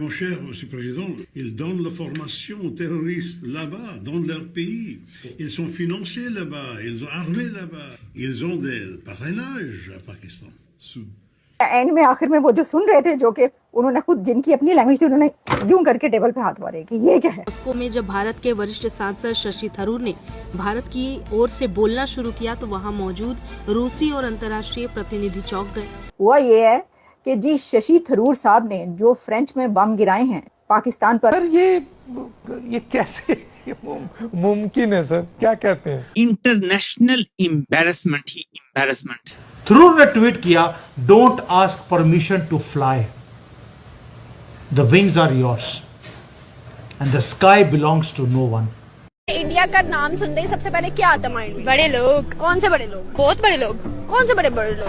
Mon cher Monsieur le Président, ils donnent la formation aux terroristes là-bas, dans leur pays. Ils sont financés là-bas, ils sont armés là-bas. Ils ont des parrainages à Pakistan. And में आखिर में वो जो सुन रहे थे, जो कि उन्होंने खुद जिनकी अपनी लैंग्वेज थी, उन्होंने यूं करके टेबल पे हाथ मारे कि ये क्या है। मॉस्को में जब भारत के वरिष्ठ सांसद शशि थरूर ने भारत की ओर से बोलना शुरू किया तो वहां मौजूद रूसी और अंतर्राष्ट्रीय प्रतिनिधि चौंक गए। हुआ ये है कि जी शशि थरूर साहब ने जो फ्रेंच में बम गिराए हैं पाकिस्तान पर, सर ये कैसे मुमकिन है सर, क्या कहते हैं? इंटरनेशनल एम्बैरेसमेंट ही एम्बैरेसमेंट। थरूर ने ट्वीट किया, don't ask permission to fly, the wings are yours and the sky belongs to no one. India का नाम सुनते ही सबसे पहले क्या आता माइंड में? बड़े लोग। कौन से बड़े लोग? बहुत बड़े लोग। कौन से बड़े बड़े लोग?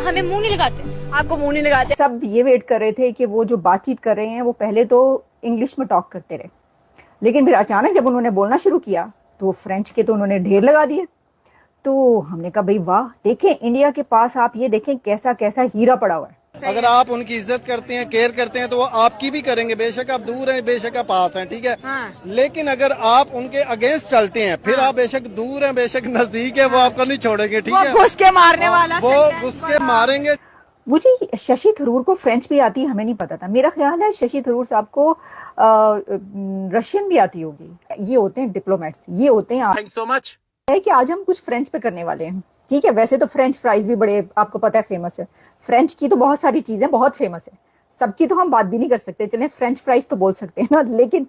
हमें मुंह नहीं लगाते। आपको मुंह नहीं लगाते? सब ये वेट कर रहे थे कि वो जो बातचीत कर रहे हैं वो पहले तो इंग्लिश में टॉक करते रहे, लेकिन फिर अचानक जब उन्होंने बोलना शुरू किया तो वो फ्रेंच के तो उन्होंने ढेर लगा दिए। तो हमने कहा भाई वाह, देखें इंडिया के पास आप ये देखें कैसा कैसा हीरा पड़ा हुआ है। अगर आप उनकी इज्जत करते हैं, केयर करते हैं, तो वो आपकी भी करेंगे। बेशक आप दूर हैं, बेशक आप पास हैं, ठीक है। हाँ। लेकिन अगर आप उनके अगेंस्ट चलते हैं, फिर आप बेशक दूर हैं, बेशक नजदीक है, वो आपको नहीं छोड़ेंगे, ठीक है। वो घुस के मारने वाला, वो घुस के मारेंगे। मुझे शशि थरूर को फ्रेंच भी आती, हमें नहीं पता था। मेरा ख्याल है शशि थरूर साहब को रशियन भी आती होगी। ये होते हैं डिप्लोमेट्स, ये होते हैं। Thank so much. है कि आज हम कुछ फ्रेंच पे करने वाले हैं, ठीक है। वैसे तो फ्रेंच फ्राइज भी बड़े आपको पता है फेमस है। फ्रेंच की तो बहुत सारी चीजें बहुत फेमस है, सबकी तो हम बात भी नहीं कर सकते। चलें फ्रेंच फ्राइज तो बोल सकते हैं ना। लेकिन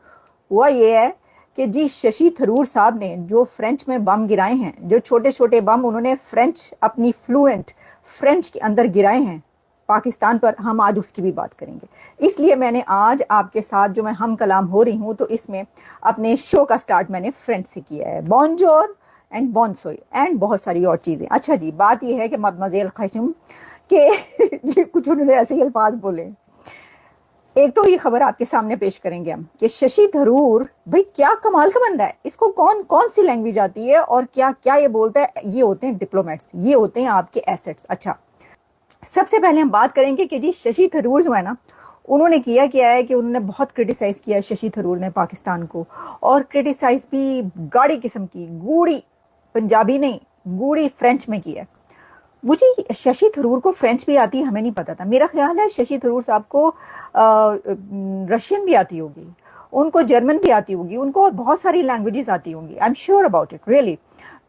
हुआ ये है कि जी शशि थरूर साहब ने जो फ्रेंच में बम गिराए हैं, जो छोटे छोटे बम उन्होंने फ्रेंच अपनी फ्लुएंट फ्रेंच के अंदर गिराए हैं पाकिस्तान पर, हम आज उसकी भी बात करेंगे। इसलिए मैंने आज आपके साथ जो मैं हम कलाम हो रही हूँ, तो इसमें अपने शो का स्टार्ट मैंने फ्रेंच से किया है। बॉन्जोर एंड बॉन्सोई एंड बहुत सारी और चीजें। अच्छा जी, बात यह है कि मदमज़ेल खशम के ये कुछ उन्होंने ऐसे ही अल्फाज बोले। एक तो ये खबर आपके सामने पेश करेंगे हम कि शशि थरूर भाई क्या कमाल का बंदा है। इसको कौन कौन सी लैंग्वेज आती है और क्या क्या ये बोलता है। ये होते हैं डिप्लोमेट्स, ये होते हैं आपके एसेट्स। अच्छा, सबसे पहले हम बात करेंगे कि जी शशि थरूर जो है ना, उन्होंने किया क्या है कि उन्होंने बहुत क्रिटिसाइज किया है शशि थरूर ने पाकिस्तान को, और क्रिटिसाइज भी गाढ़ी किस्म की, गूढ़ी पंजाबी नहीं, गूढ़ी फ्रेंच में किया। मुझे शशि थरूर को फ्रेंच भी आती, हमें नहीं पता था। मेरा ख्याल है शशि थरूर साहब को रशियन भी आती होगी, उनको जर्मन भी आती होगी, उनको और बहुत सारी लैंग्वेजेस आती होंगी। I am sure about it really.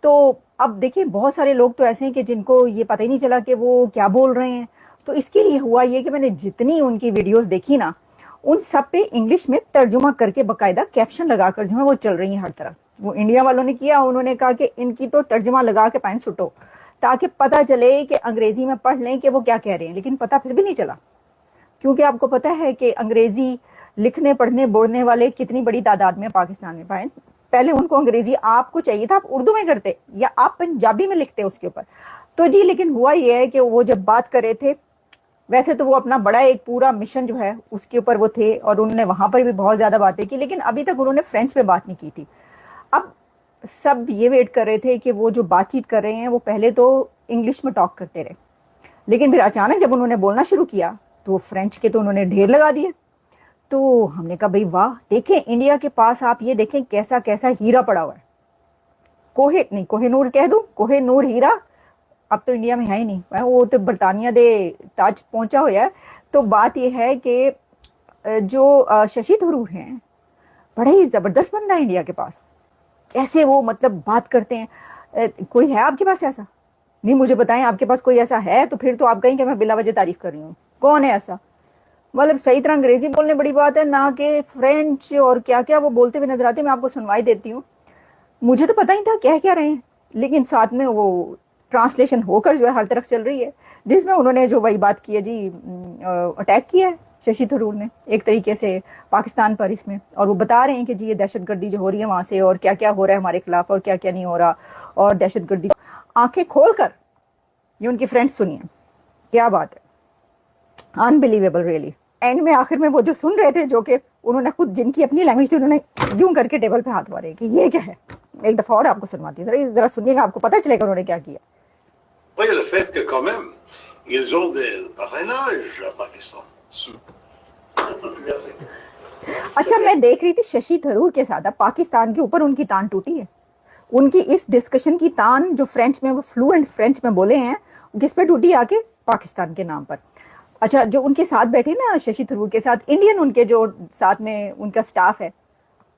तो अब देखिए बहुत सारे लोग तो ऐसे हैं कि जिनको ये पता ही नहीं चला कि वो क्या बोल रहे हैं। तो इसके लिए हुआ ये कि मैंने जितनी उनकी वीडियोस देखी ना, उन सब पे इंग्लिश में तर्जुमा करके बाकायदा कैप्शन लगाकर जो है वो चल रही है हर तरफ। वो इंडिया वालों ने किया, उन्होंने कहा कि इनकी तो तर्जुमा लगा के पैंट सुटो, ताकि पता चले कि अंग्रेजी में पढ़ लें कि वो क्या कह रहे हैं। लेकिन पता फिर भी नहीं चला, क्योंकि आपको पता है कि अंग्रेजी लिखने पढ़ने बोलने वाले कितनी बड़ी तादाद में पाकिस्तान में पाए। पहले उनको अंग्रेजी आपको चाहिए था, आप उर्दू में करते या आप पंजाबी में लिखते उसके ऊपर। तो जी, लेकिन हुआ ये है कि वो जब बात कर रहे थे, वैसे तो वो अपना बड़ा एक पूरा मिशन जो है उसके ऊपर वो थे, और उन्होंने वहां पर भी बहुत ज्यादा बातें की, लेकिन अभी तक उन्होंने फ्रेंच में बात नहीं की थी। अब सब ये वेट कर रहे थे कि वो जो बातचीत कर रहे हैं वो पहले तो इंग्लिश में टॉक करते रहे, लेकिन फिर अचानक जब उन्होंने बोलना शुरू किया तो वो फ्रेंच के तो उन्होंने ढेर लगा दिए। तो हमने कहा भाई वाह, देखें इंडिया के पास आप ये देखें कैसा कैसा हीरा पड़ा हुआ है। कोहेनूर कह दूं, कोहेनूर हीरा अब तो इंडिया में है ही नहीं, वो तो बरतानिया दे ताज पहुंचा हुआ है। तो बात यह है कि जो शशि थरूर हैं, बड़ा ही जबरदस्त बंदा है इंडिया के पास। कैसे वो मतलब बात करते हैं। कोई है आपके पास ऐसा? नहीं, मुझे बताएं आपके पास कोई ऐसा है तो फिर तो आप कहें कि मैं बिला वजह तारीफ कर रही हूँ। कौन है ऐसा? मतलब सही तरह अंग्रेजी बोलने बड़ी बात है ना, कि फ्रेंच और क्या क्या वो बोलते हुए नजर आते। मैं आपको सुनवाई देती हूँ। मुझे तो पता ही था कह क्या रहे हैं, लेकिन साथ में वो ट्रांसलेशन होकर जो है हर तरफ चल रही है, जिसमें उन्होंने जो वही बात की है जी, अटैक किया है शशि थरूर ने एक तरीके से पाकिस्तान पर इसमें। और वो बता रहे हैं कि जी ये दहशतगर्दी जो हो रही है वहां से, और क्या क्या हो रहा है हमारे खिलाफ और क्या क्या नहीं हो रहा, और दहशतगर्दी आंखें खोलकर ये उनकी फ्रेंड्स सुनिए, क्या बात है, अनबिलीवेबल रियली। एंड में आखिर में वो जो सुन रहे थे, जो कि उन्होंने खुद जिनकी अपनी लैंग्वेज थी, उन्होंने यूं करके टेबल पे हाथ मारे कि ये क्या है। एक दफा और आपको सुनवाती हूँ, जरा सुनिएगा, आपको पता चलेगा उन्होंने क्या किया। Oui, le fait que quand même, ils ont des parrainages à Pakistan. अच्छा, मैं देख रही थी शशि थरूर के साथ अब पाकिस्तान के ऊपर उनकी तान टूटी है। उनकी इस डिस्कशन की तान जो फ्रेंच में, वो फ्लुएंट फ्रेंच में बोले हैं, किस पे टूटी? आके पाकिस्तान के नाम पर। अच्छा, जो उनके साथ बैठे ना शशि थरूर के साथ, इंडियन उनके जो साथ में उनका स्टाफ है,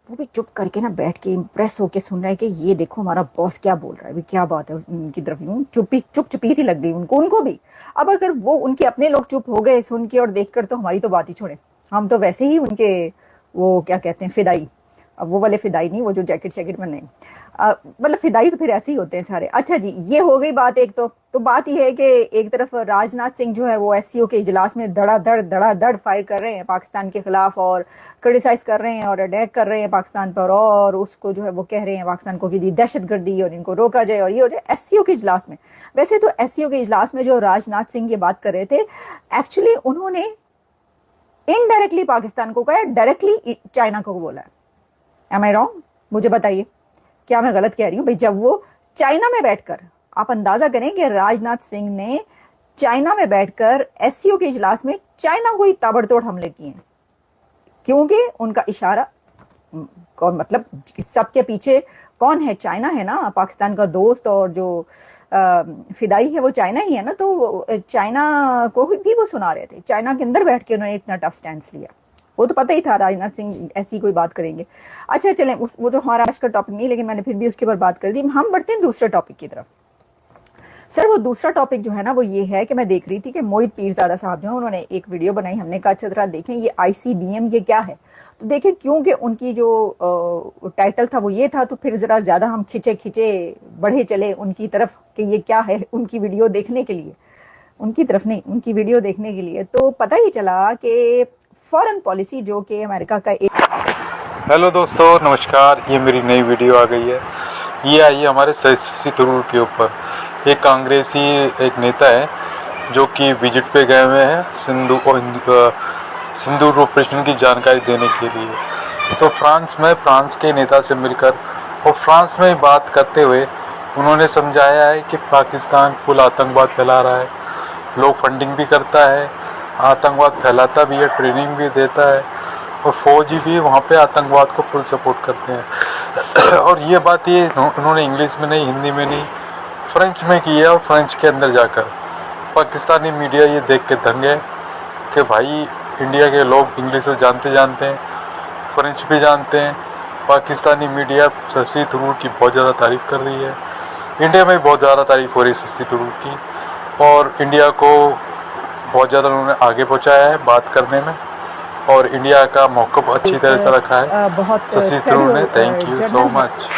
वो भी चुप करके ना बैठ के इम्प्रेस होके सुन रहा है कि ये देखो हमारा बॉस क्या बोल रहा है, क्या बात है। उनकी तरफ यूं चुप थी लग गई उनको भी। अब अगर वो उनके अपने लोग चुप हो गए सुन के और देखकर, तो हमारी तो बात ही छोड़े। हम तो वैसे ही उनके वो क्या कहते हैं, फिदाई। अब वो वाले फिदाई नहीं, वो जो जैकेट में नहीं, मतलब फिदाई तो फिर ऐसे ही होते हैं सारे। अच्छा जी, ये हो गई बात एक। तो बात ये है कि एक तरफ राजनाथ सिंह जो है वो एससीओ के इजलास में धड़ाधड़ फायर कर रहे हैं पाकिस्तान के खिलाफ, और क्रिटिसाइज कर रहे हैं और अटैक कर रहे हैं पाकिस्तान पर, और उसको जो है वो कह रहे हैं पाकिस्तान को कि दहशतगर्दी और इनको रोका जाए और ये हो जाए एससीओ के इजलास में। वैसे तो एससीओ के इजलास में जो राजनाथ सिंह ये बात कर रहे थे, एक्चुअली उन्होंने इनडायरेक्टली पाकिस्तान को कहा, डायरेक्टली चाइना को बोला है। Am I wrong? मुझे बताइए, क्या मैं गलत कह रही हूँ भाई? जब वो चाइना में बैठकर, आप अंदाजा करें कि राजनाथ सिंह ने चाइना में बैठकर एससीओ के इजलास में चाइना को ही ताबड़तोड़ हमले किए हैं, क्योंकि उनका इशारा कौन, मतलब सबके पीछे कौन है? चाइना है ना, पाकिस्तान का दोस्त, और जो फिदाई है वो चाइना ही है ना। तो चाइना को भी वो सुना रहे थे, चाइना के अंदर बैठ के उन्होंने इतना टफ स्टैंड लिया। वो तो पता ही था राजनाथ सिंह ऐसी कोई बात करेंगे। अच्छा चलें, वो तो हमारा आज का टॉपिक नहीं, लेकिन मैंने फिर भी उसके ऊपर बात कर दी। हम बढ़ते हैं दूसरे टॉपिक की तरफ। सर, वो दूसरा टॉपिक जो है ना, वो ये है कि मैं देख रही थी कि मोहित पीरजादा साहब जो है, उन्होंने एक वीडियो बनाई। हमने कहा अच्छा जरा देखें ये ICBM ये क्या है। तो देखें, क्योंकि उनकी जो टाइटल था वो ये था, तो फिर जरा ज्यादा हम खिंचे बढ़े चले उनकी तरफ कि ये क्या है, उनकी वीडियो देखने के लिए, उनकी तरफ नहीं, उनकी वीडियो देखने के लिए। तो पता ही चला कि फॉरेन पॉलिसी जो कि अमेरिका का एक। हेलो दोस्तों, नमस्कार। ये मेरी नई वीडियो आ गई है। ये आई है हमारे शशि थरूर के ऊपर। एक कांग्रेसी एक नेता है जो कि विजिट पे गए हुए हैं सिंदूर ऑपरेशन की जानकारी देने के लिए। तो फ्रांस के नेता से मिलकर और फ्रांस में बात करते हुए उन्होंने समझाया है कि पाकिस्तान फुल आतंकवाद फैला रहा है, लोग फंडिंग भी करता है, आतंकवाद फैलाता भी है, ट्रेनिंग भी देता है, और फौजी भी वहाँ पे आतंकवाद को फुल सपोर्ट करते हैं। और ये बात ये उन्होंने इंग्लिश में नहीं, हिंदी में नहीं, फ्रेंच में की है। और फ्रेंच के अंदर जाकर पाकिस्तानी मीडिया ये देख के दंग है कि भाई इंडिया के लोग इंग्लिश जानते हैं, फ्रेंच भी जानते हैं। पाकिस्तानी मीडिया शशि थरूर की बहुत ज़्यादा तारीफ़ कर रही है, इंडिया में भी बहुत ज़्यादा तारीफ़ हो रही है शशि थरूर की, और इंडिया को बहुत ज़्यादा उन्होंने आगे पहुँचाया है बात करने में, और इंडिया का मौक़िफ़ अच्छी तरह से रखा है शशि थरूर ने। Thank you so much.